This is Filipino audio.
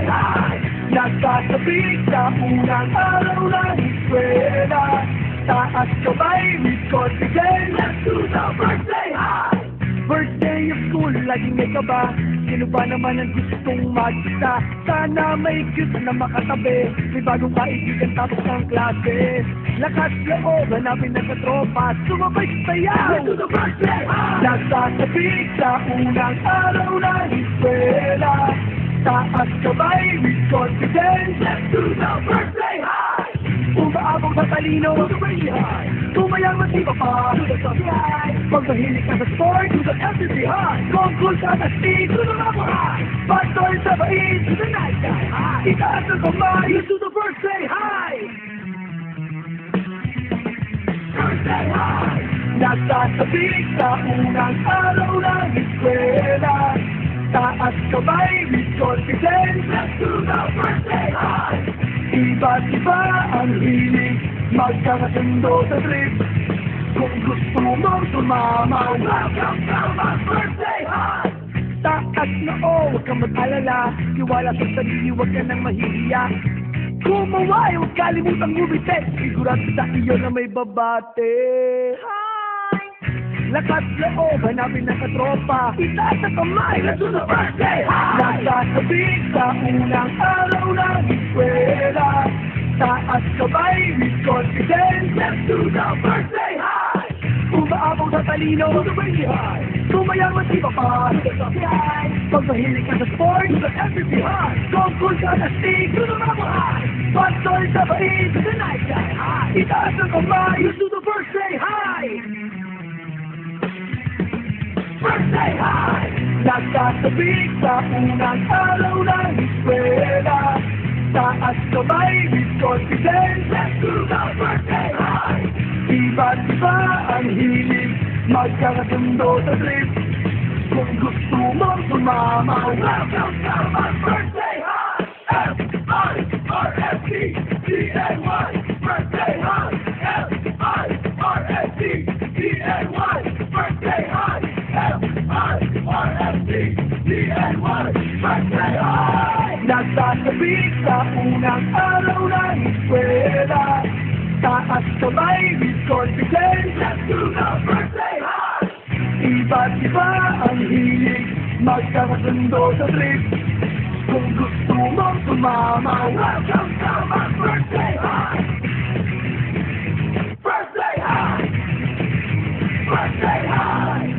high! Nagkasabik sa unang araw ng eskwela. Taas kamay with confidence. Let's do the birthday high! Birthday of school, laging may kaba. Sino ba naman ang gustong magkita? Sana may cute na makatabi. May bagong kaibigan tapos ng klase. Lakas loob, hanapin na sa tropa. Sumabay sa sayaw. Let's do the birthday high! Nagsasabik sa unang araw ng eskwela. Taas kamay with confidence. Let's do the birthday high! Umaabang sa talino, to the birthday high! Tumayang matiba pa, to the top high! Pag mahilig ka sa sport, to the FCC high! Kung cool ka na speed, to the rubber high! Pastol sa bait, to the night sky high! Itaas ang kamay, to the birthday high! Birthday high! Nagsasabik sa unang araw ng eskwela. Taas kamay with confidence. Let's do the birthday high! Iba't iba ang hilig, magkakasundo sa trip. Kung gusto mong sumama, welcome to my birthday high! Taas na huwag kang mag-alala. Tiwala sa sarili, huwag ka nang mahihiya. Kumaway, huwag kalimutang umite. Sigurado sa iyo na may babate. Lakas loob, hanapin na sa tropa. Itaas ang kamay, let's do the birthday high! Nagsasabik sa unang araw ng eskwela. Taas kamay with confidence. Let's do the birthday high! Umaabang sa talino, to the birthday high! Tumayang matiba pa, to the top high! Pag mahilig ka sa sport, to the FCC high! Kung cool ka na stick, to the rubber high! Pastol sa bait, to the night sky high! Itaas ang kamay, let's do the birthday high! Birthday high! Nagsasabik sa unang araw ng eskwela. Taas kamay with confidence. Let's do the birthday high! Iba't iba ang hilig, magkakasundo sa trip. Kung gusto mong sumama, welcome to my birthday high! F-I-R-S-T-D-N-Y Birthday high! F-I-R-S-T-D-N-Y Birthday high! F-I-R-S-T-D-N-Y Birthday high! Nagsasabik sa unang araw ng eskwela. Taas kamay with confidence. Let's do the birthday high! Iba't iba ang hilig, magkakasundo sa trip. Kung gusto mong sumama, welcome to my birthday high! Birthday high! Birthday high!